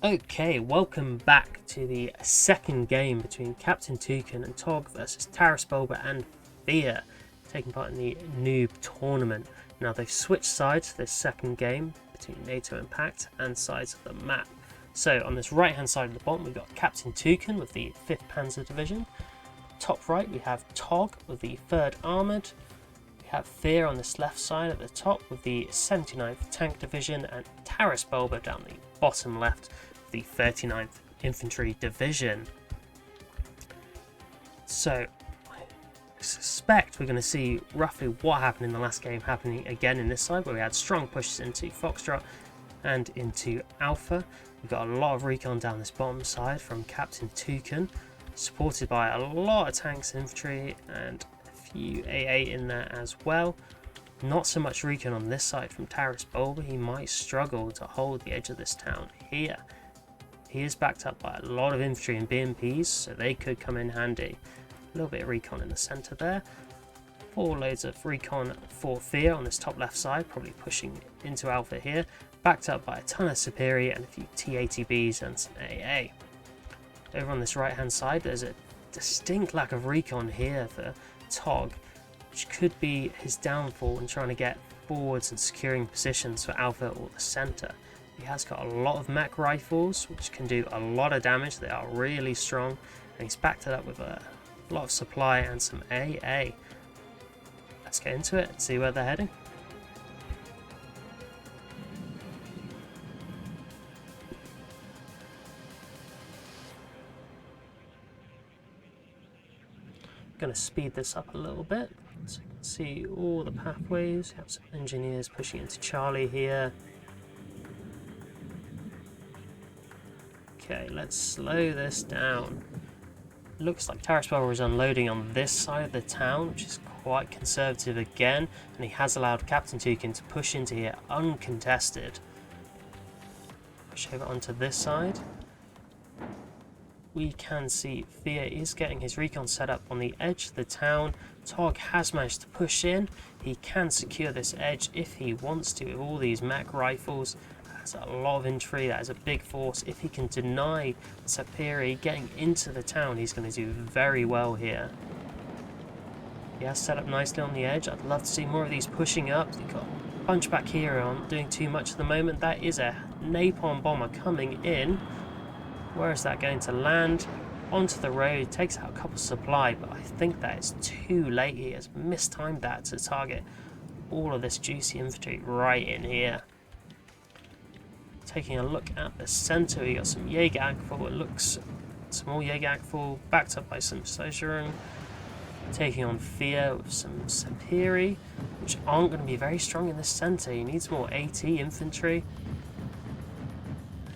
Okay, welcome back to the second game between Captain Toucan and Togg versus TARAS and F3AR, taking part in the Noob tournament. Now they've switched sides for this second game between NATO and Pact and sides of the map. So on this right hand side of the bottom we've got Captain Toucan with the 5th Panzer Division. Top right we have Togg with the 3rd Armoured. We have F3AR on this left side at the top with the 79th Tank Division, and TARAS down the bottom left, the 39th Infantry Division. So I suspect we're going to see roughly what happened in the last game happening again in this side, where we had strong pushes into Foxtrot and into Alpha. We've got a lot of recon down this bottom side from Captain Toucan, supported by a lot of tanks and infantry and a few AA in there as well. Not so much recon on this side from TARAS, but he might struggle to hold the edge of this town here. He is backed up by a lot of infantry and BMPs, so they could come in handy. A little bit of recon in the centre there. 4 loads of recon for F3AR on this top left side, probably pushing into Alpha here. Backed up by a ton of Superior and a few T-80Bs and some AA. Over on this right hand side there's a distinct lack of recon here for Togg, which could be his downfall in trying to get forwards and securing positions for Alpha or the centre. He has got a lot of mech rifles which can do a lot of damage. They are really strong, and he's backed it up with a lot of supply and some AA. Let's get into it and see where they're heading. I'm going to speed this up a little bit so you can see all the pathways. We have some engineers pushing into Charlie here. Okay, let's slow this down. Looks like TARAS is unloading on this side of the town, which is quite conservative again, and he has allowed Captain Toucan to push into here uncontested. Push over onto this side. We can see F3AR is getting his recon set up on the edge of the town. Togg has managed to push in. He can secure this edge if he wants to with all these mech rifles. That's a lot of infantry, that is a big force. If he can deny Superior getting into the town, he's going to do very well here. He has set up nicely on the edge. I'd love to see more of these pushing up. He's got a bunch back here on doing too much at the moment. That is a napalm bomber coming in. Where is that going to land? Onto the road, takes out a couple of supply, but I think that is too late. He has mistimed that to target all of this juicy infantry right in here. Taking a look at the centre, we got some Jägeragful. It looks some more Jägeragful, backed up by some Sojourn. Taking on F3AR with some Superior, which aren't going to be very strong in the centre. He needs more AT infantry.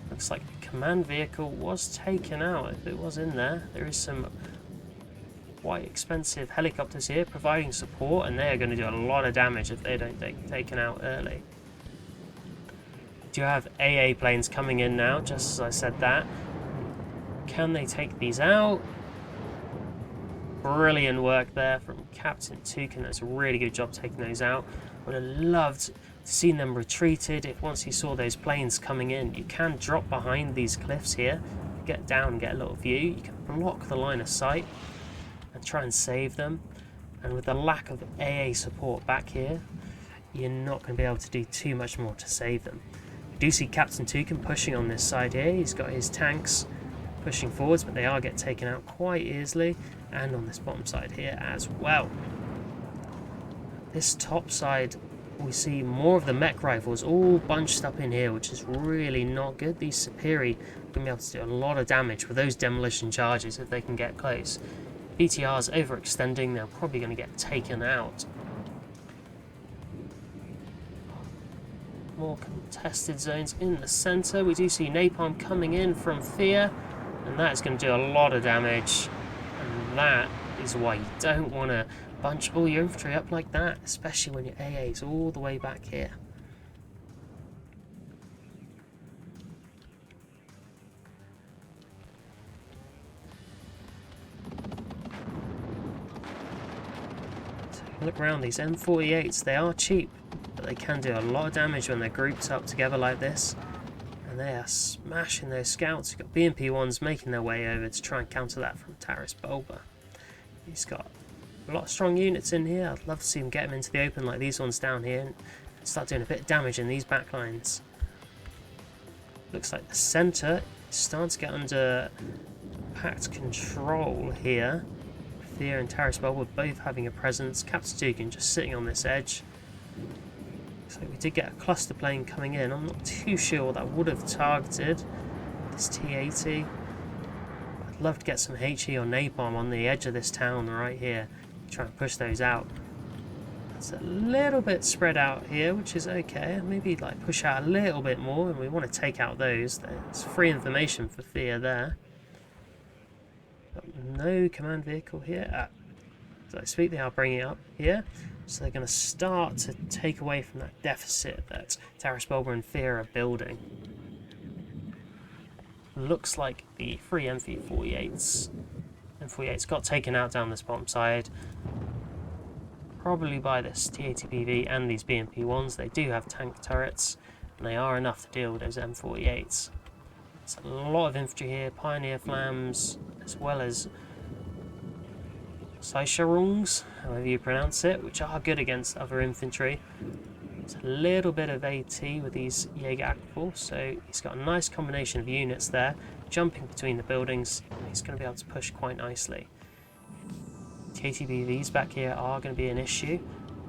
Looks like the command vehicle was taken out. If it was in there, there is some quite expensive helicopters here providing support, and they are going to do a lot of damage if they don't get taken out early. Do have AA planes coming in now, just as I said that. Can they take these out? Brilliant work there from Captain Toucan. That's a really good job taking those out. Would have loved to see them retreated if once you saw those planes coming in. You can drop behind these cliffs here, get down and get a little view. You can block the line of sight and try and save them. And with the lack of AA support back here, you're not going to be able to do too much more to save them. We do see Captain Toucan pushing on this side here. He's got his tanks pushing forwards, but they are getting taken out quite easily, and on this bottom side here as well. This top side, we see more of the mech rifles all bunched up in here, which is really not good. These Superior are going to be able to do a lot of damage with those demolition charges if they can get close. BTR's overextending, they're probably going to get taken out. More contested zones in the centre. We do see napalm coming in from F3AR, and that is going to do a lot of damage, and that is why you don't want to bunch all your infantry up like that, especially when your AA is all the way back here. So look around, these M48s, they are cheap, but they can do a lot of damage when they're grouped up together like this. And they are smashing those scouts. We've got BMP-1s making their way over to try and counter that from TARAS Bulba. He's got a lot of strong units in here. I'd love to see him get them into the open like these ones down here and start doing a bit of damage in these backlines. Looks like the centre is starting to get under packed control here. F3AR and TARAS Bulba both having a presence. Captain Toucan just sitting on this edge. So we did get a cluster plane coming in. I'm not too sure what that would have targeted. This T-80. I'd love to get some HE or napalm on the edge of this town right here. Try and push those out. It's a little bit spread out here, which is okay. Maybe like push out a little bit more, and we want to take out those. There's free information for F3AR there. Got no command vehicle here. As I speak, they are bringing it up here. So they're going to start to take away from that deficit that TARAS Bulba and F3AR are building. Looks like the three M348s. M48s got taken out down this bottom side. Probably by this T-80BV and these BMP-1s. They do have tank turrets, and they are enough to deal with those M48s. There's a lot of infantry here, Pioneer Flams, as well as Seisharungs, however you pronounce it, which are good against other infantry. There's a little bit of AT with these Jaeger Aquaforce, so he's got a nice combination of units there, jumping between the buildings. He's going to be able to push quite nicely. KTBVs back here are going to be an issue.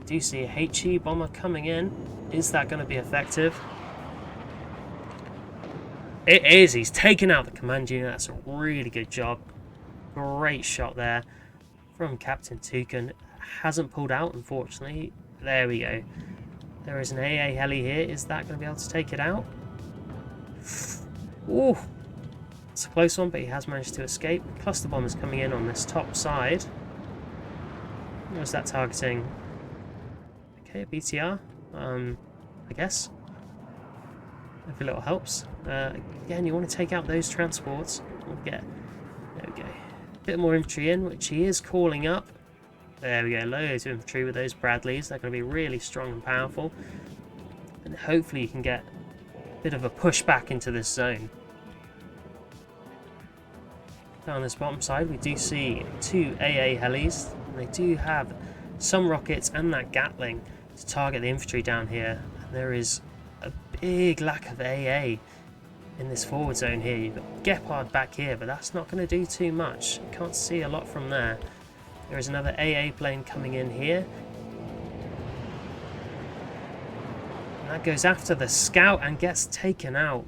I do see a HE bomber coming in. Is that going to be effective? It is. He's taken out the command unit. That's a really good job. Great shot there from Captain Toucan. Hasn't pulled out, unfortunately. There we go. There is an AA heli here. Is that going to be able to take it out? Ooh, it's a close one, but he has managed to escape. Cluster bombers coming in on this top side. What was that targeting? Okay, a BTR. I guess. If a little helps. Again, you want to take out those transports. We'll get. There we go. A bit more infantry in, which he is calling up. There we go. Loads of infantry with those Bradleys. They're going to be really strong and powerful. And hopefully you can get a bit of a push back into this zone. Down this bottom side, we do see two AA helis. And they do have some rockets and that Gatling to target the infantry down here. And there is a big lack of AA in this forward zone here. You've got Gepard back here, but that's not going to do too much. You can't see a lot from there. There is another AA plane coming in here. And that goes after the scout and gets taken out.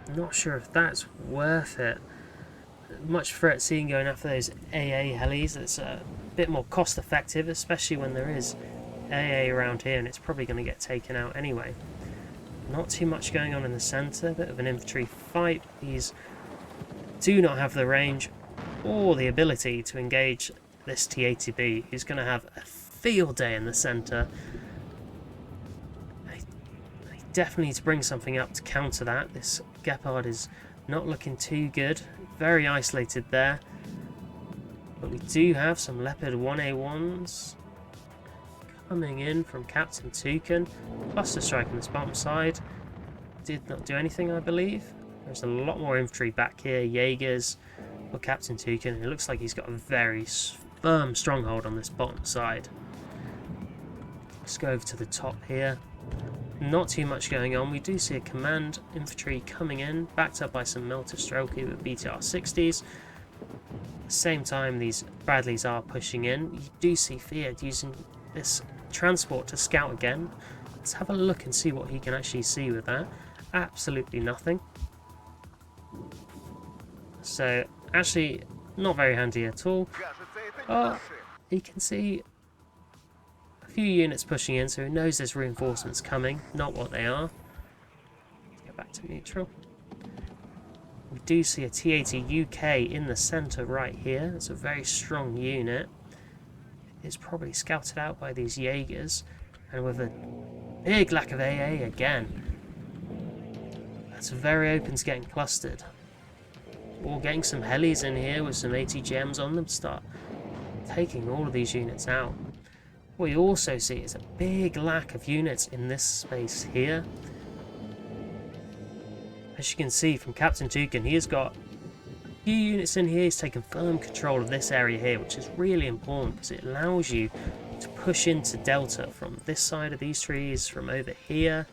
I'm not sure if that's worth it. Much threat seeing going after those AA helis. It's a bit more cost effective, especially when there is AA around here, and it's probably going to get taken out anyway. Not too much going on in the centre. Bit of an infantry fight. These do not have the range or the ability to engage this T-80B, who's going to have a field day in the centre. They definitely need to bring something up to counter that. This Gepard is not looking too good. Very isolated there. But we do have some Leopard 1A1s coming in from Captain Toucan. Cluster strike on this bottom side. Did not do anything, I believe. There's a lot more infantry back here. Jaegers for Captain Toucan. It looks like he's got a very firm stronghold on this bottom side. Let's go over to the top here. Not too much going on. We do see a command infantry coming in, backed up by some Melter Strelky with BTR 60s. At the same time, these Bradleys are pushing in. You do see F3AR using this transport to scout again. Let's have a look and see what he can actually see with that. Absolutely nothing. So, actually, not very handy at all. Oh, he can see a few units pushing in, so he knows there's reinforcements coming. Not what they are. Let's get back to neutral. We do see a T-80 UK in the centre right here. It's a very strong unit. It's probably scouted out by these Jaegers, and with a big lack of AA again. That's very open to getting clustered. Or getting some helis in here with some ATGMs on them to start taking all of these units out. What you also see is a big lack of units in this space here. As you can see from Captain Toucan, he has got a few units in here. He's taken firm control of this area here, which is really important because it allows you to push into Delta from this side of these trees, from over here.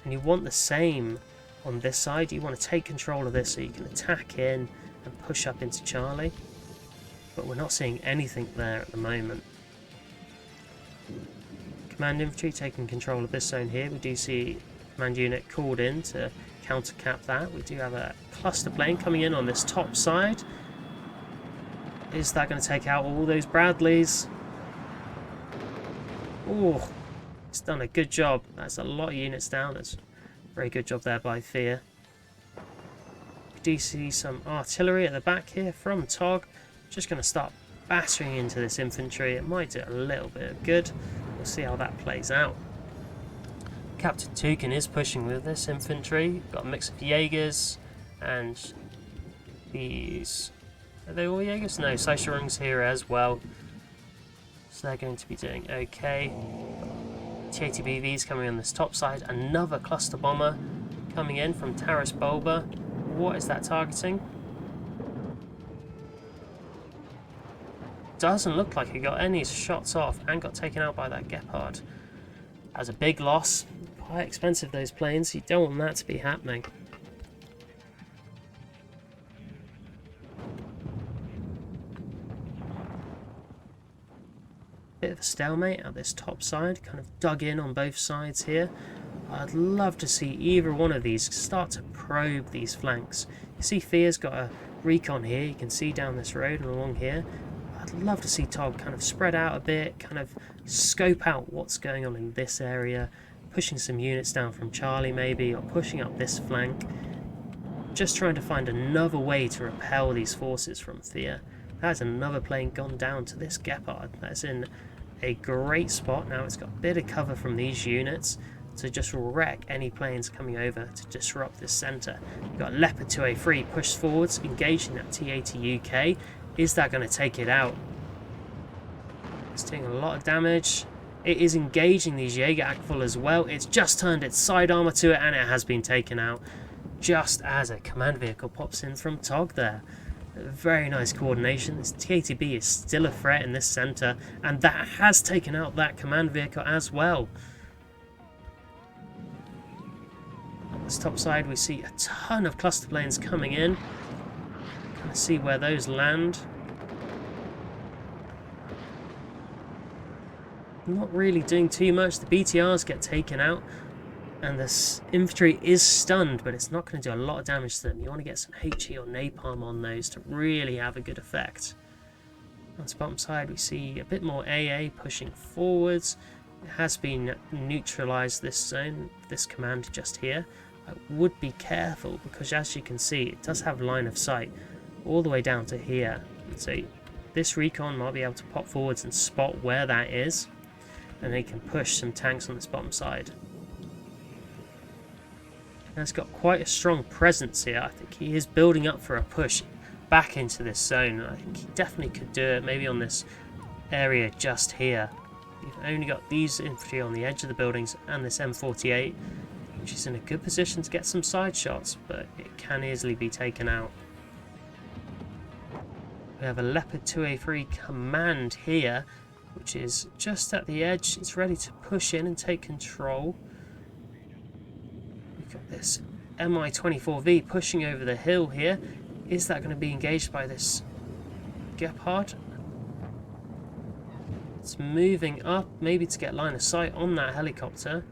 And you want the same on this side. You want to take control of this so you can attack in and push up into Charlie. But we're not seeing anything there at the moment. Command infantry taking control of this zone here. We do see a command unit called in to counter-cap that. We do have a cluster plane coming in on this top side. Is that going to take out all those Bradleys? Oh, it's done a good job. That's a lot of units down. That's a very good job there by Fear. We do see some artillery at the back here from Togg. Just going to start battering into this infantry. It might do a little bit of good. We'll see how that plays out. Captain Toucan is pushing with this infantry. Got a mix of Jaegers and these... Are they all Jaegers? No, Seicherungs here as well. So they're going to be doing okay. TATBVs coming on this top side. Another cluster bomber coming in from TARAS Bulba. What is that targeting? Doesn't look like he got any shots off and got taken out by that Gepard. That was a big loss. Quite expensive, those planes. You don't want that to be happening. Bit of a stalemate at this top side. Kind of dug in on both sides here. I'd love to see either one of these start to probe these flanks. You see Fear's got a recon here. You can see down this road and along here. I'd love to see Togg kind of spread out a bit, kind of scope out what's going on in this area, pushing some units down from Charlie maybe, or pushing up this flank. Just trying to find another way to repel these forces from Fear. That's another plane gone down to this Gepard. That's in a great spot now. It's got a bit of cover from these units to just wreck any planes coming over to disrupt this centre. We've got Leopard 2A3 pushed forwards, engaging that T-80 UK. Is that going to take it out? It's doing a lot of damage. It is engaging these Jaeger Akvul as well. It's just turned its side armour to it and it has been taken out. Just as a command vehicle pops in from Togg there. Very nice coordination. This TATB is still a threat in this centre and that has taken out that command vehicle as well. On this top side we see a ton of cluster planes coming in. Kind of see where those land. Not really doing too much. The BTRs get taken out and this infantry is stunned, but it's not going to do a lot of damage to them. You want to get some HE or napalm on those to really have a good effect. On the bottom side we see a bit more AA pushing forwards. It has been neutralised, this zone, this command just here. I would be careful because as you can see it does have line of sight all the way down to here. So this recon might be able to pop forwards and spot where that is, and they can push some tanks on this bottom side. And it's got quite a strong presence here. I think he is building up for a push back into this zone. I think he definitely could do it maybe on this area just here. You've only got these infantry on the edge of the buildings and this M48, which is in a good position to get some side shots, but it can easily be taken out. We have a Leopard 2A3 command here, which is just at the edge. It's ready to push in and take control. We've got this Mi-24V pushing over the hill here. Is that going to be engaged by this Gepard? It's moving up, maybe to get line of sight on that helicopter.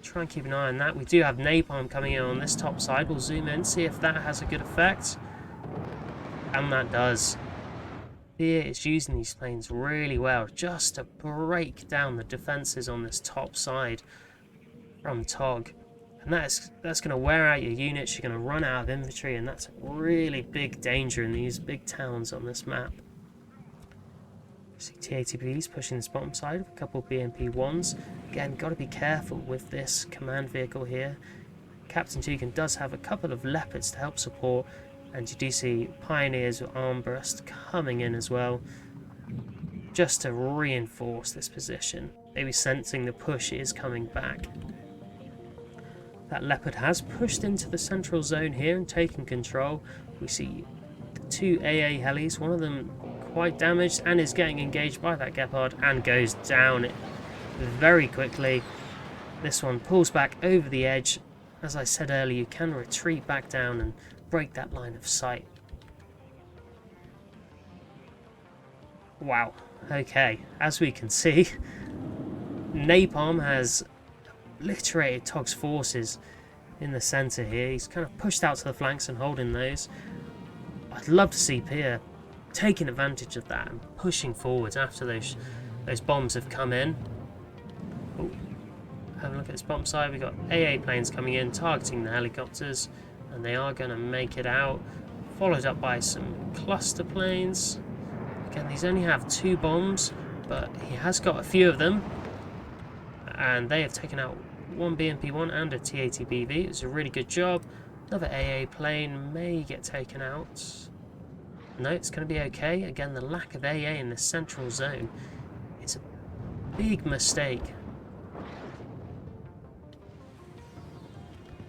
Try and keep an eye on that. We do have napalm coming in on this top side. We'll zoom in, see if that has a good effect. And that does. Fear is using these planes really well just to break down the defences on this top side from Togg. And that's going to wear out your units. You're going to run out of infantry, and that's a really big danger in these big towns on this map. See TATBs pushing this bottom side with a couple of BMP-1s. Again, got to be careful with this command vehicle here. Captain Toucan does have a couple of Leopards to help support, and you do see Pioneers with Armburst coming in as well, just to reinforce this position. Maybe sensing the push is coming back. That Leopard has pushed into the central zone here and taken control. We see the two AA helis, one of them quite damaged and is getting engaged by that Gepard and goes down very quickly. This one pulls back over the edge. As I said earlier, you can retreat back down and break that line of sight. Wow, okay, as we can see, Napalm has obliterated Togg's forces in the centre here. He's kind of pushed out to the flanks and holding those. I'd love to see Pierre taking advantage of that and pushing forwards after those bombs have come in. Oh, have a look at this bomb side. We've got AA planes coming in, targeting the helicopters, and they are going to make it out. Followed up by some cluster planes. Again, these only have 2 bombs, but he has got a few of them. And they have taken out one BMP-1 and a TATBV. It was a really good job. Another AA plane may get taken out. No, it's going to be okay. Again, the lack of AA in the central zone is a big mistake.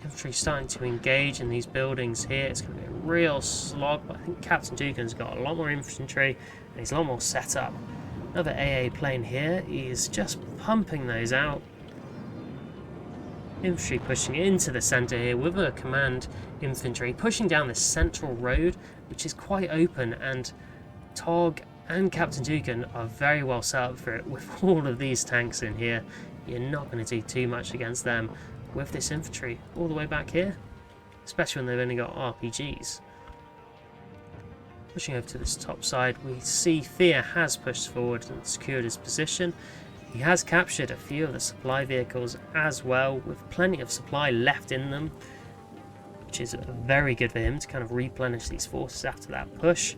Infantry starting to engage in these buildings here. It's going to be a real slog, but I think Captain Toucan's got a lot more infantry and he's a lot more set up. Another AA plane here. He's just pumping those out. Infantry pushing into the centre here with a command infantry, pushing down this central road, which is quite open, and Togg and Captain Toucan are very well set up for it with all of these tanks in here. You're not going to do too much against them with this infantry all the way back here, especially when they've only got RPGs. Pushing over to this top side, we see F3AR has pushed forward and secured his position. He has captured a few of the supply vehicles as well, with plenty of supply left in them, which is very good for him to kind of replenish these forces after that push.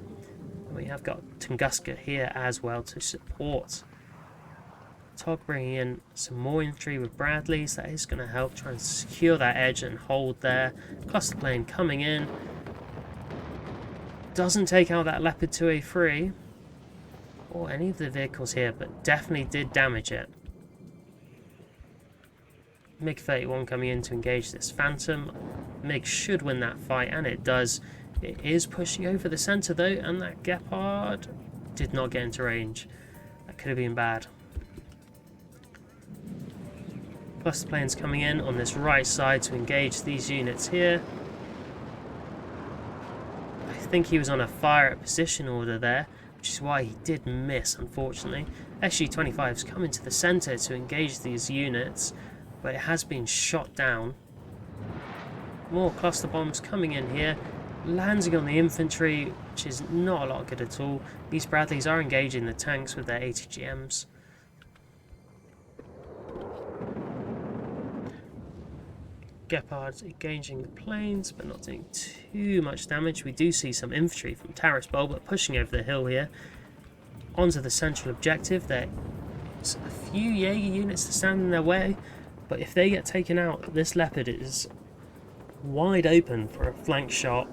And we have got Tunguska here as well to support. Togg bringing in some more infantry with Bradleys. That is going to help try and secure that edge and hold there. Cluster plane coming in. Doesn't take out that Leopard 2A3 or any of the vehicles here, but definitely did damage it. MiG-31 coming in to engage this Phantom. MiG should win that fight, and it does. It is pushing over the centre though, and that Gepard did not get into range. That could have been bad. Cluster planes coming in on this right side to engage these units here. I think he was on a fire at position order there, which is why he did miss, unfortunately. SG-25's come into the centre to engage these units, but it has been shot down. More cluster bombs coming in here, landing on the infantry, which is not a lot good at all. These Bradleys are engaging the tanks with their ATGMs. Gepards engaging the planes, but not doing too much damage. We do see some infantry from TARAS but pushing over the hill here onto the central objective. There's a few Jaeger units to stand in their way, but if they get taken out, this Leopard is wide open for a flank shot,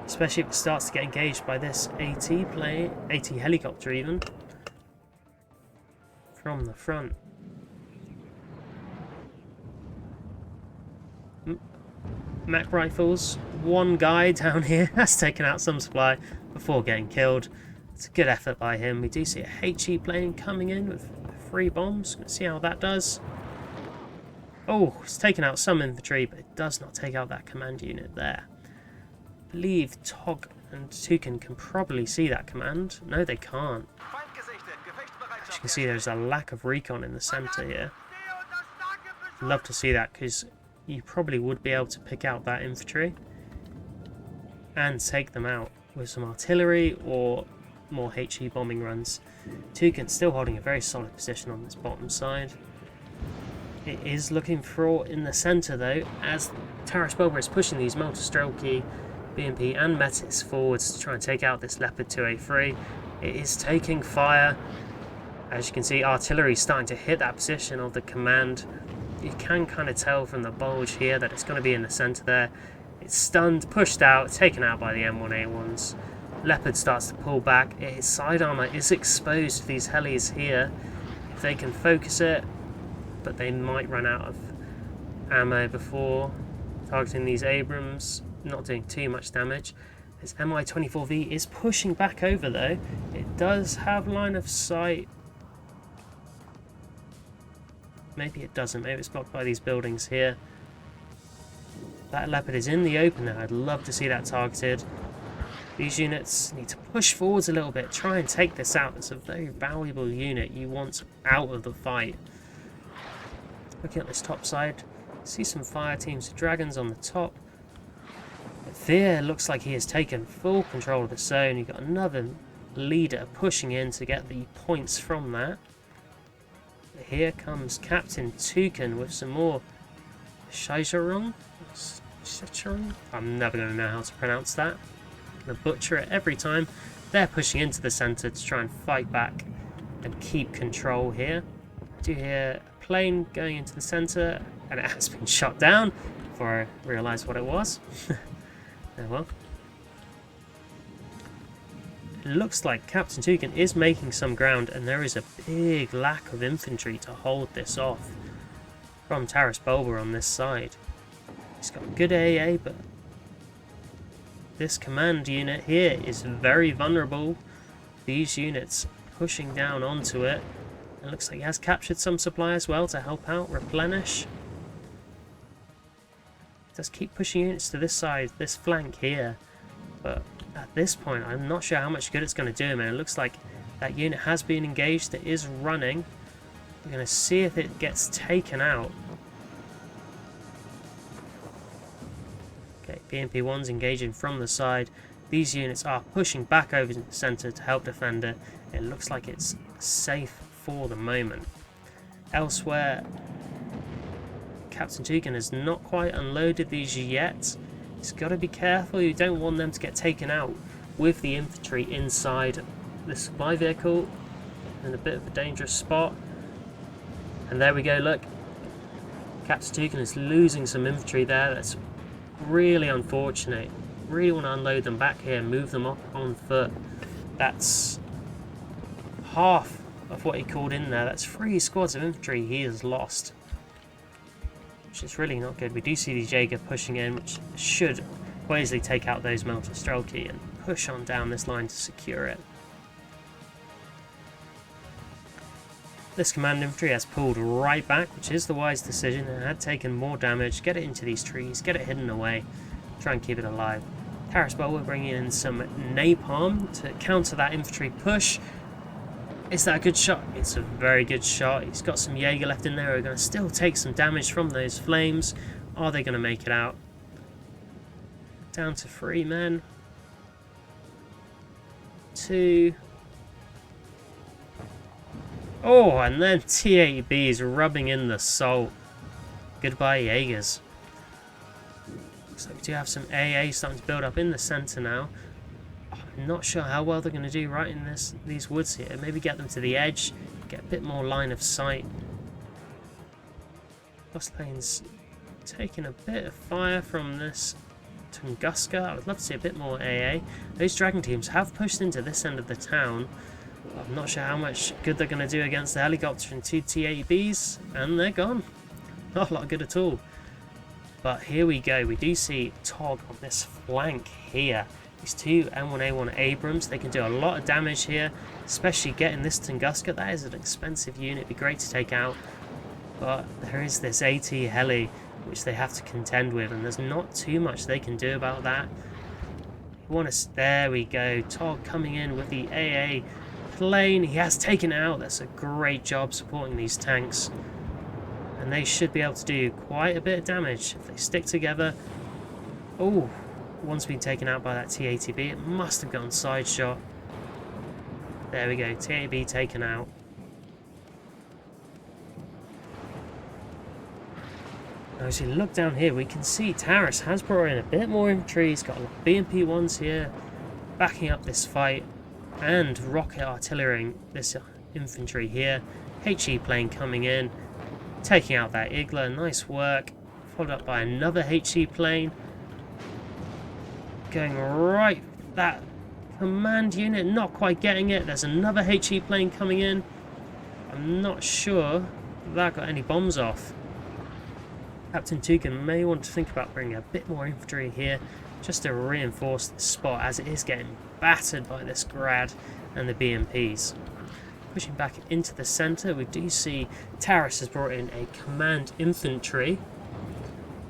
especially if it starts to get engaged by this AT helicopter even from the front. Mac rifles, one guy down here has taken out some supply before getting killed. It's a good effort by him. We do see a HE plane coming in with 3 bombs. Let's see how that does. Oh, it's taken out some infantry, but it does not take out that command unit there. I believe Togg and Toucan can probably see that command. No, they can't. As you can see, there's a lack of recon in the centre here. Love to see that, because you probably would be able to pick out that infantry and take them out with some artillery or more HE bombing runs. Toucan still holding a very solid position on this bottom side. It is looking fraught in the centre though, as TARAS is pushing these multi-Strelki, BMP and Metis forwards to try and take out this Leopard 2A3. It is taking fire. As you can see, artillery is starting to hit that position of the command. You can kind of tell from the bulge here that it's going to be in the centre there. It's stunned, pushed out, taken out by the M1A1s. Leopard starts to pull back. Its side armour is exposed to these helis here. If they can focus it, but they might run out of ammo before, targeting these Abrams, not doing too much damage. This Mi-24V is pushing back over though. It does have line of sight. Maybe it doesn't, maybe it's blocked by these buildings here. That Leopard is in the open now. I'd love to see that targeted. These units need to push forwards a little bit, try and take this out. It's a very valuable unit you want out of the fight. Looking at this top side, see some fire teams of dragons on the top. F3AR looks like he has taken full control of the zone. You've got another leader pushing in to get the points from that. Here comes Captain Toucan with some more Shijarong. I'm never going to know how to pronounce that. I'm going to butcher it every time. They're pushing into the centre to try and fight back and keep control here. I do hear a plane going into the centre, and it has been shot down before I realised what it was. Oh well. It looks like Captain Toucan is making some ground, and there is a big lack of infantry to hold this off from TARAS on this side. He's got good AA, but this command unit here is very vulnerable. These units pushing down onto it. It looks like he has captured some supply as well to help out, replenish. Just keep pushing units to this side, this flank here. But at this point, I'm not sure how much good it's going to do him. And it looks like that unit has been engaged. It is running. We're going to see if it gets taken out. Okay, BMP-1's engaging from the side. These units are pushing back over to the centre to help defend it. It looks like it's safe for the moment. Elsewhere, Captain Toucan has not quite unloaded these yet. He's got to be careful. You don't want them to get taken out with the infantry inside the supply vehicle. In a bit of a dangerous spot. And there we go, look. Captain Toucan is losing some infantry there. That's really unfortunate. Really want to unload them back here, move them up on foot. That's half of what he called in there. That's 3 squads of infantry he has lost, which is really not good. We do see the Jaeger pushing in, which should quite easily take out those Melter Strelki and push on down this line to secure it. This command infantry has pulled right back, which is the wise decision. It had taken more damage. Get it into these trees, get it hidden away, try and keep it alive. TARAS we're bringing in some napalm to counter that infantry push. Is that a good shot? It's a very good shot. He's got some Jaeger left in there who are going to still take some damage from those flames. Are they going to make it out? Down to 3 men. 2. Oh, and then T-80B is rubbing in the salt. Goodbye, Jaegers. Looks like we do have some AA starting to build up in the centre now. I'm not sure how well they're going to do right in these woods here. Maybe get them to the edge, get a bit more line of sight. Bus lane's taking a bit of fire from this Tunguska. I would love to see a bit more AA. Those dragon teams have pushed into this end of the town. I'm not sure how much good they're going to do against the helicopter and 2 T-80Bs, and they're gone. Not a lot of good at all. But here we go. We do see Togg on this flank here. These 2 M1A1 Abrams, they can do a lot of damage here, especially getting this Tunguska. That is an expensive unit, it'd be great to take out. But there is this AT heli, which they have to contend with, and there's not too much they can do about that. There we go, Togg coming in with the AA plane. He has taken it out. That's a great job supporting these tanks. And they should be able to do quite a bit of damage if they stick together. Oh, one's been taken out by that T-80B. It must have gone side shot. There we go, T-80B taken out. Now as you look down here, we can see TARAS has brought in a bit more infantry. He's got a lot of BMP-1s here backing up this fight, and rocket artillery this infantry here. HE plane coming in, taking out that Igla. Nice work. Followed up by another HE plane. Going right, that command unit not quite getting it. There's another HE plane coming in. I'm not sure that got any bombs off. Captain Toucan may want to think about bringing a bit more infantry here just to reinforce this spot as it is getting battered by this grad and the BMPs. Pushing back into the centre, we do see TARAS has brought in a command infantry,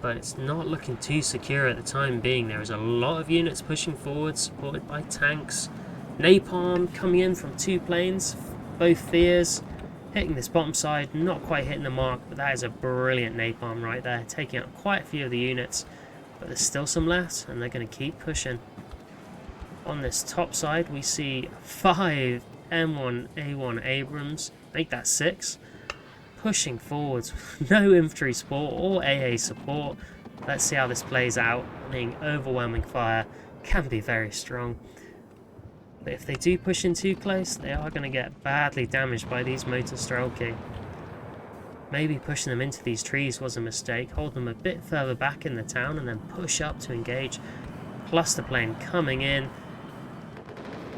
but it's not looking too secure at the time being. There is a lot of units pushing forward, supported by tanks. Napalm coming in from 2 planes, both F3ARs, hitting this bottom side, not quite hitting the mark, but that is a brilliant napalm right there, taking out quite a few of the units, but there's still some left, and they're going to keep pushing. On this top side, we see 5 M1A1 Abrams, make that 6, pushing forwards with no infantry support or AA support. Let's see how this plays out. Being overwhelming fire can be very strong. But if they do push in too close, they are going to get badly damaged by these motor Strelki. Maybe pushing them into these trees was a mistake. Hold them a bit further back in the town and then push up to engage. Cluster plane coming in.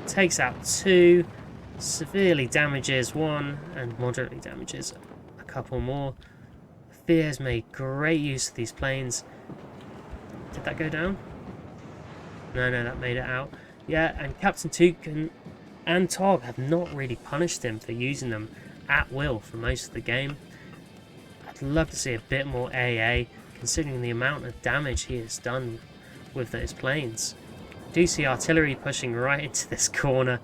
Takes out 2. Severely damages 1 and moderately damages a couple more. F3ARs made great use of these planes. Did that go down? No, that made it out. Yeah, and Captain Toucan and Togg have not really punished him for using them at will for most of the game. I'd love to see a bit more AA, considering the amount of damage he has done with those planes. I do see artillery pushing right into this corner,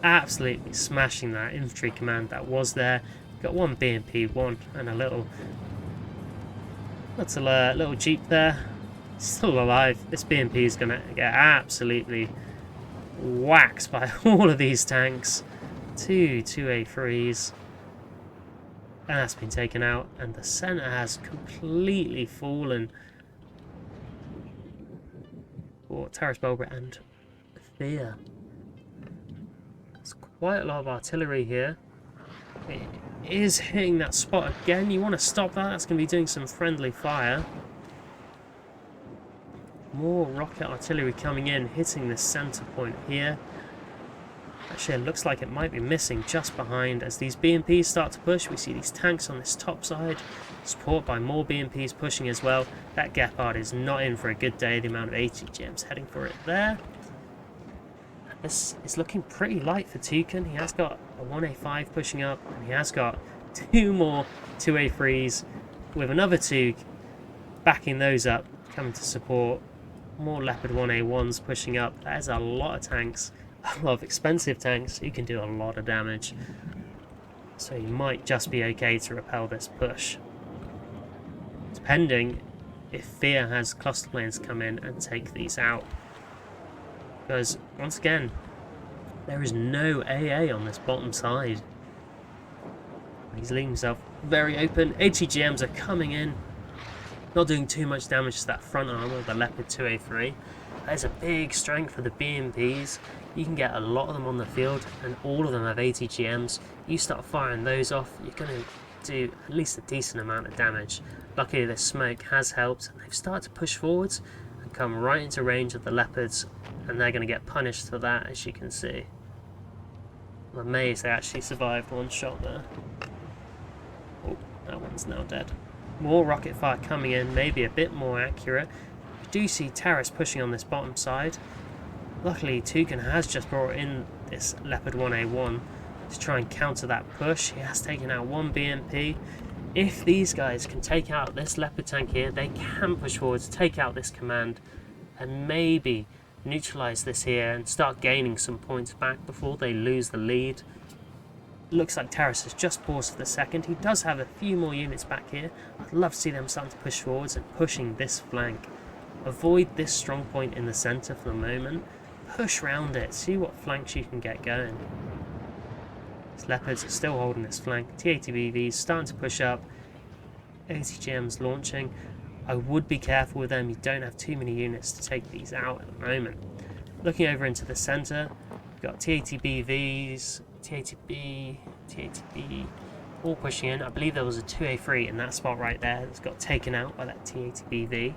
absolutely smashing that infantry command that was there. Got 1 BMP, 1, and a little jeep there. Still alive. This BMP is going to get absolutely whacked by all of these tanks. 2 A3s. And that's been taken out. And the centre has completely fallen for TARAS Bulbra and F3AR. There's quite a lot of artillery here. It is hitting that spot again. You want to stop that. That's going to be doing some friendly fire. More rocket artillery coming in, hitting this centre point here. Actually, it looks like it might be missing just behind. As these BMPs start to push, we see these tanks on this top side, supported by more BMPs pushing as well. That Gepard is not in for a good day, the amount of ATGMs heading for it there. This is looking pretty light for Toucan. He has got a 1A5 pushing up, and he has got 2 more 2A3s, with another 2 backing those up, coming to support. More Leopard 1A1s pushing up. That is a lot of tanks, a lot of expensive tanks who can do a lot of damage. So you might just be okay to repel this push. Depending if F3AR has cluster planes come in and take these out. Because, once again, there is no AA on this bottom side. He's leaving himself very open. ATGMs are coming in. Not doing too much damage to that front armour of the Leopard 2A3. That is a big strength for the BMPs. You can get a lot of them on the field, and all of them have ATGMs. You start firing those off, you're going to do at least a decent amount of damage. Luckily, this smoke has helped, and they've started to push forwards and come right into range of the Leopards, and they're going to get punished for that, as you can see. I'm amazed they actually survived one shot there. Oh, that one's now dead. More rocket fire coming in, maybe a bit more accurate. We do see TARAS pushing on this bottom side. Luckily, Toucan has just brought in this Leopard 1A1 to try and counter that push. He has taken out 1 BMP. If these guys can take out this Leopard tank here, they can push forwards, take out this command, and maybe neutralise this here and start gaining some points back before they lose the lead. Looks like TARAS has just paused for the second. He does have a few more units back here. I'd love to see them starting to push forwards and pushing this flank. Avoid this strong point in the centre for the moment. Push round it. See what flanks you can get going. These Leopards are still holding this flank. TATBVs starting to push up. ATGMs launching. I would be careful with them. You don't have too many units to take these out at the moment. Looking over into the centre, we've got TATBVs, TATB, all pushing in. I believe there was a 2A3 in that spot right there that's got taken out by that TATBV.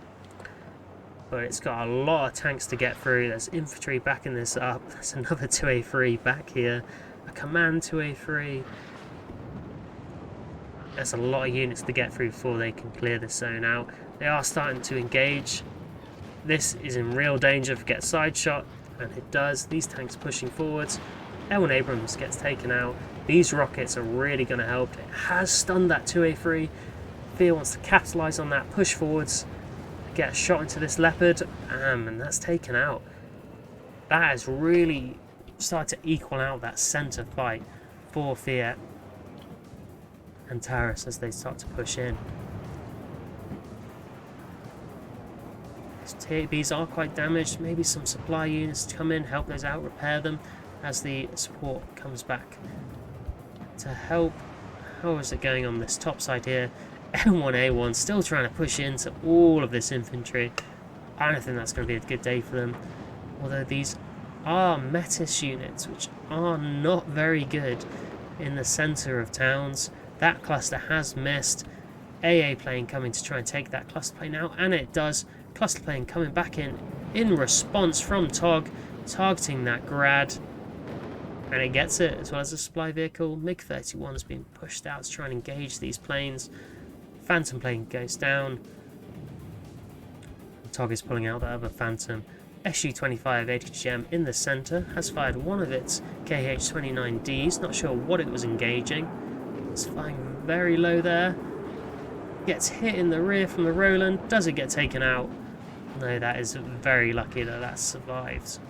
But it's got a lot of tanks to get through. There's infantry backing this up. There's another 2A3 back here. A command 2A3. There's a lot of units to get through before they can clear this zone out. They are starting to engage. This is in real danger if it gets side shot, and it does. These tanks pushing forwards. L1 Abrams gets taken out. These rockets are really going to help. It has stunned that 2A3. Fear wants to capitalise on that, push forwards, get a shot into this Leopard, and that's taken out. That has really started to equal out that centre fight for Fear and TARAS as they start to push in. TABs are quite damaged. Maybe some supply units to come in, help those out, repair them as the support comes back to help. How is it going on this top side here? M1A1 still trying to push into all of this infantry. I don't think that's going to be a good day for them. Although these are Metis units, which are not very good in the centre of towns. That cluster has missed. AA plane coming to try and take that cluster plane out, and it does. Cluster plane coming back in response from Togg, targeting that grad, and it gets it, as well as a supply vehicle. MiG-31 is being pushed out to try and engage these planes. Phantom plane goes down. Togg is pulling out that other Phantom. Su-25 ATGM in the centre has fired one of its KH-29Ds, not sure what it was engaging. It's flying very low there. Gets hit in the rear from the Roland. Does it get taken out? No, that is very lucky that that survives.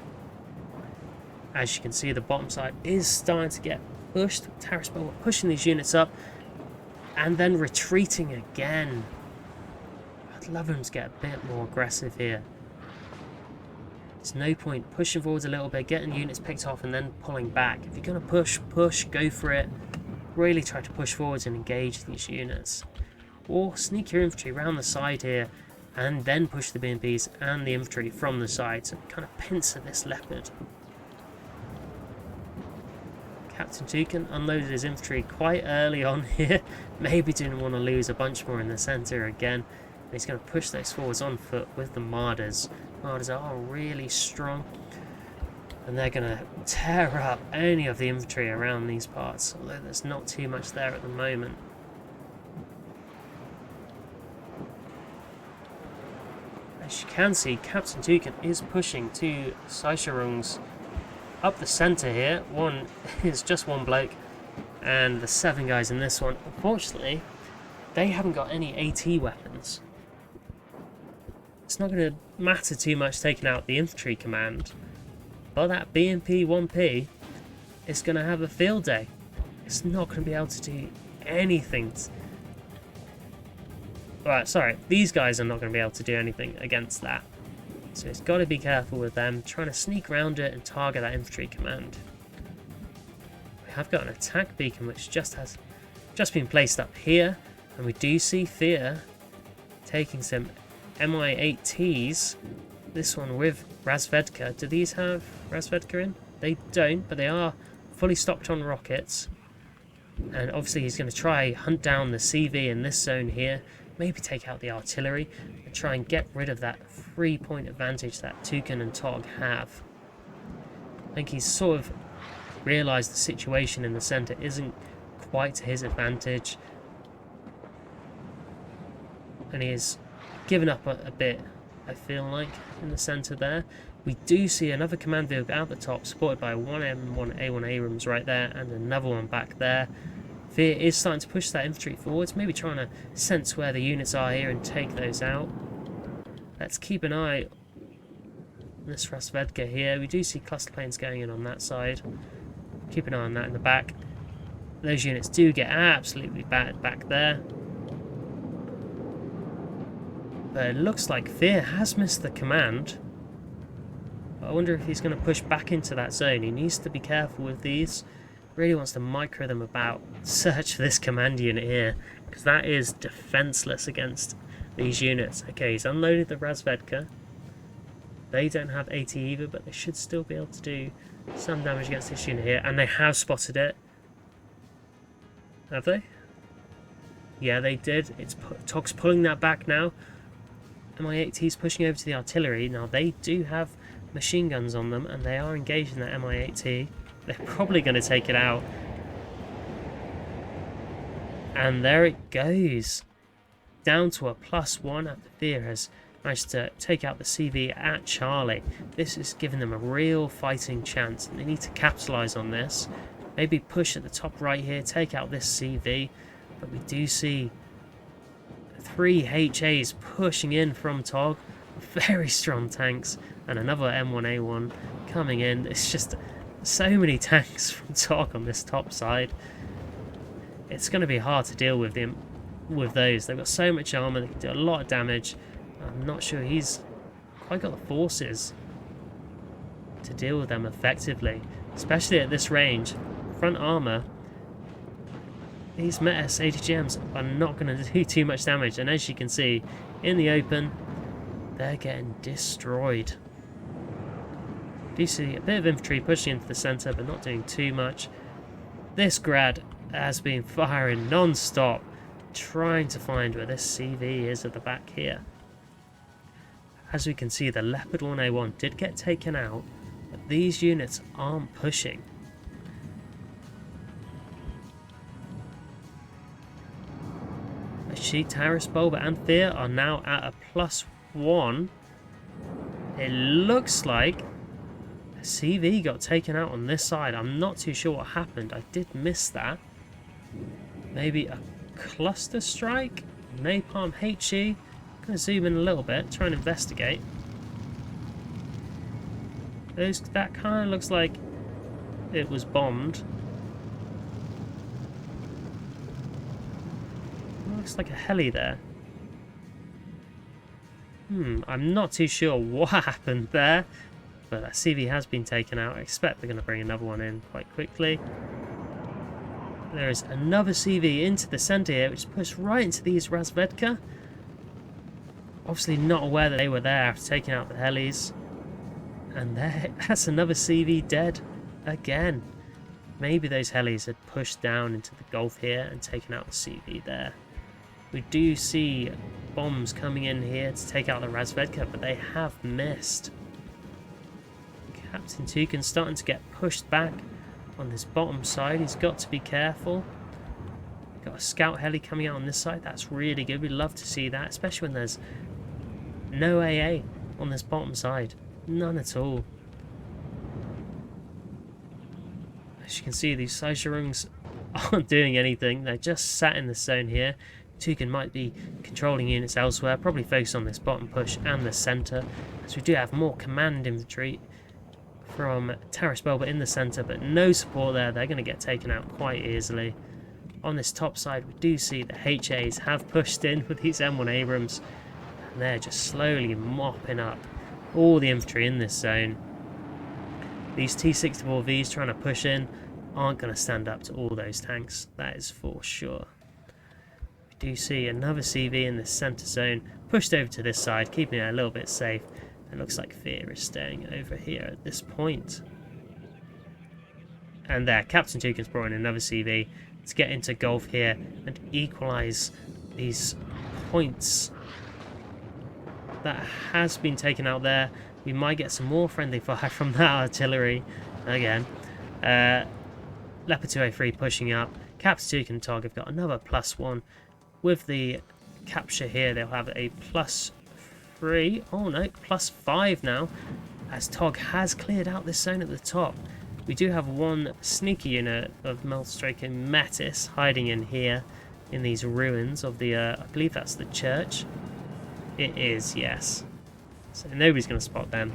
As you can see, the bottom side is starting to get pushed. TARAS pushing these units up and then retreating again. I'd love them to get a bit more aggressive here. There's no point pushing forwards a little bit, getting units picked off and then pulling back. If you're going to push, go for it. Really try to push forwards and engage these units. Or sneak your infantry around the side here and then push the BMPs and the infantry from the side. So kind of pincer this Leopard. Captain Toucan unloaded his infantry quite early on here. Maybe didn't want to lose a bunch more in the centre again. He's going to push those forwards on foot with the Marders. Marders are really strong. And they're going to tear up any of the infantry around these parts. Although there's not too much there at the moment. As you can see, Captain Toucan is pushing two Seischerungs up the centre here. One is just one bloke, and the 7 guys in this one, unfortunately, they haven't got any AT weapons. It's not going to matter too much taking out the infantry command, but that BMP 1P is going to have a field day. It's not going to be able to do anything. Right, sorry, these guys are not going to be able to do anything against that. So it's got to be careful with them, trying to sneak around it and target that infantry command. We have got an attack beacon which just been placed up here, and we do see Fear taking some Mi-8Ts. This one with Razvedka. Do these have Razvedka in? They don't, but they are fully stocked on rockets. And obviously he's going to try hunt down the CV in this zone here. Maybe take out the artillery and try and get rid of that 3-point advantage that Toucan and Togg have. I think he's sort of realised the situation in the centre isn't quite to his advantage. And he has given up a bit, I feel like, in the centre there. We do see another command vehicle out the top, supported by one M1A1 Abrams right there, and another one back there. Fear is starting to push that infantry forwards, maybe trying to sense where the units are here and take those out. Let's keep an eye on this Razvedka here. We do see cluster planes going in on that side. Keep an eye on that in the back. Those units do get absolutely battered back there. But it looks like Fear has missed the command. I wonder if he's going to push back into that zone. He needs to be careful with these. Really wants to micro them about. Search for this command unit here, because that is defenseless against these units. Okay, he's unloaded the Razvedka. They don't have AT either, but they should still be able to do some damage against this unit here. And they have spotted it. Have they? Yeah, they did. Togg's pulling that back now. Mi-8T's pushing over to the artillery. Now, they do have machine guns on them, and they are engaging that Mi-8T. They're probably going to take it out. And there it goes. Down to a +1 after F3AR has managed to take out the CV at Charlie. This is giving them a real fighting chance, and they need to capitalise on this. Maybe push at the top right here, take out this CV. But we do see 3 HAs pushing in from Togg. Very strong tanks. And another M1A1 coming in. It's just so many tanks from Togg on this top side. It's going to be hard to deal with them. With those, they've got so much armor, they can do a lot of damage. I'm not sure he's quite got the forces to deal with them effectively, especially at this range. Front armor, these Metis ATGMs are not going to do too much damage, and as you can see in the open, they're getting destroyed. You see a bit of infantry pushing into the center, but not doing too much. This grad has been firing non-stop, trying to find where this CV is at the back here. As we can see, the Leopard 1A1 did get taken out, but these units aren't pushing. Actually, TARAS, Bulba and F3AR are now at a +1. It looks like a CV got taken out on this side. I'm not too sure what happened. I did miss that. Maybe a cluster strike? Napalm HE? I'm going to zoom in a little bit, try and investigate. That kind of looks like it was bombed. Looks like a heli there. I'm not too sure what happened there, but that CV has been taken out. I expect they're going to bring another one in quite quickly. There is another CV into the centre here, which is pushed right into these Razvedka. Obviously not aware that they were there after taking out the helis. And that's another CV dead again. Maybe those helis had pushed down into the Gulf here and taken out the CV there. We do see bombs coming in here to take out the Razvedka, but they have missed. Captain Toucan starting to get pushed back on this bottom side. He's got to be careful. Got a scout heli coming out on this side. That's really good. We'd love to see that, especially when there's no AA on this bottom side. None at all. As you can see, these Seicherungs aren't doing anything. They're just sat in the zone here. Toucan might be controlling units elsewhere, probably focused on this bottom push and the centre, as we do have more command infantry from TARAS Bulba in the centre, but no support there. They're going to get taken out quite easily. On this top side, we do see the HAs have pushed in with these M1 Abrams, and they're just slowly mopping up all the infantry in this zone. These T-64Vs trying to push in aren't going to stand up to all those tanks, that is for sure. We do see another CV in this centre zone, pushed over to this side, keeping it a little bit safe. It looks like F3AR is staying over here at this point. And there, Captain Toucan's brought in another CV to get into Gulf here and equalise these points. That has been taken out there. We might get some more friendly fire from that artillery again. Leopard 2A3 pushing up. Captain Toucan and Togg have got another +1. With the capture here, they'll have a +3. Oh no, +5 now, as Togg has cleared out this zone at the top. We do have one sneaky unit of Melstraker Metis hiding in here in these ruins of the, I believe that's the church. It is, yes. So nobody's going to spot them.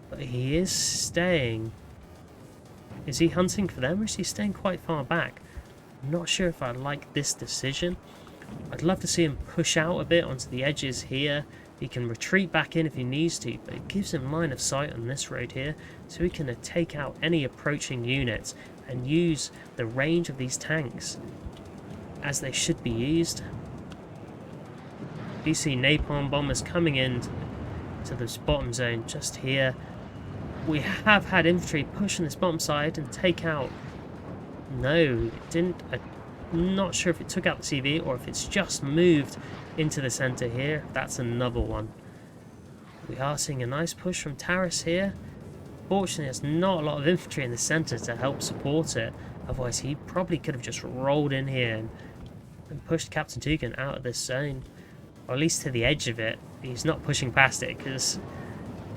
But he is staying. Is he hunting for them, or is he staying quite far back? I'm not sure if I like this decision. I'd love to see him push out a bit onto the edges here. He can retreat back in if he needs to, but it gives him line of sight on this road here, so he can take out any approaching units and use the range of these tanks as they should be used. You see napalm bombers coming in to this bottom zone just here. We have had infantry push on this bottom side and take out. No, it didn't. I'm not sure if it took out the CV or if it's just moved into the centre here. That's another one. We are seeing a nice push from TARAS here. Fortunately, there's not a lot of infantry in the centre to help support it. Otherwise, he probably could have just rolled in here and and pushed Captain Toucan out of this zone, or at least to the edge of it. He's not pushing past it because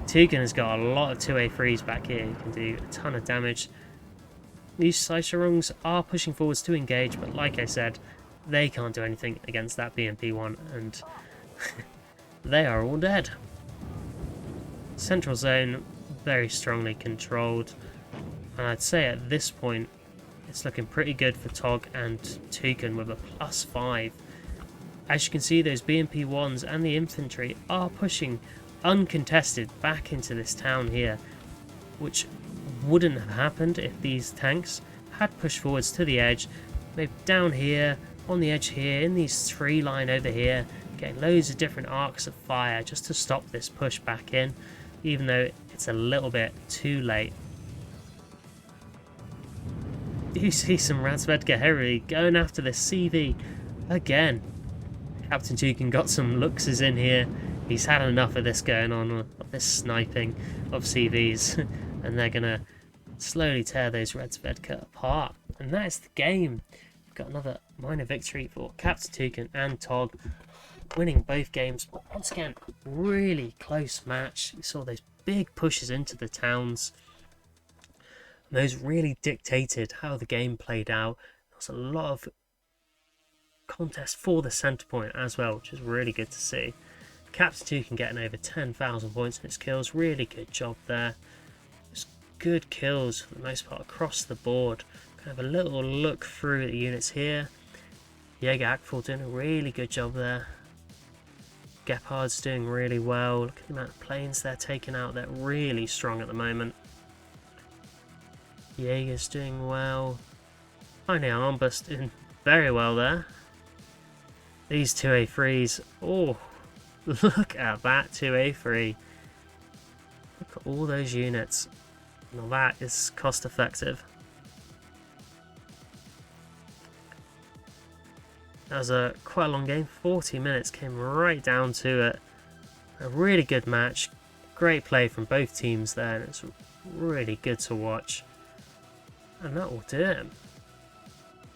Toucan has got a lot of 2A3s back here. He can do a ton of damage. These Saichirungs are pushing forwards to engage, but like I said, they can't do anything against that BMP1, and they are all dead. Central zone, very strongly controlled, and I'd say at this point, it's looking pretty good for Togg and Toucan with a +5. As you can see, those BMP1s and the infantry are pushing uncontested back into this town here, which wouldn't have happened if these tanks had pushed forwards to the edge, maybe down here, on the edge here, in these 3 line over here, getting loads of different arcs of fire just to stop this push back in, even though it's a little bit too late. You see some Razvedka Herry going after this CV again. Captain Toucan got some luxes in here. He's had enough of this going on, of this sniping of CVs, and they're going to slowly tear those Razvedka apart. And that is the game. We've got another minor victory for Captain Toucan and Togg, winning both games. But once again, really close match. We saw those big pushes into the towns. And those really dictated how the game played out. There was a lot of contest for the centre point as well, which is really good to see. Captain Toucan getting over 10,000 points in its kills. Really good job there. Just good kills for the most part across the board. Kind of a little look through the units here. Jaeger Akful doing a really good job there. Gepard's doing really well. Look at the amount of planes they're taking out. They're really strong at the moment. Jaeger's doing well. Pioneer Armbrust doing very well there. These 2A3s. Oh, look at that 2A3. Look at all those units. Now that is cost effective. That was quite a long game. 40 minutes, came right down to it. A really good match. Great play from both teams there, and it's really good to watch. And that will do it.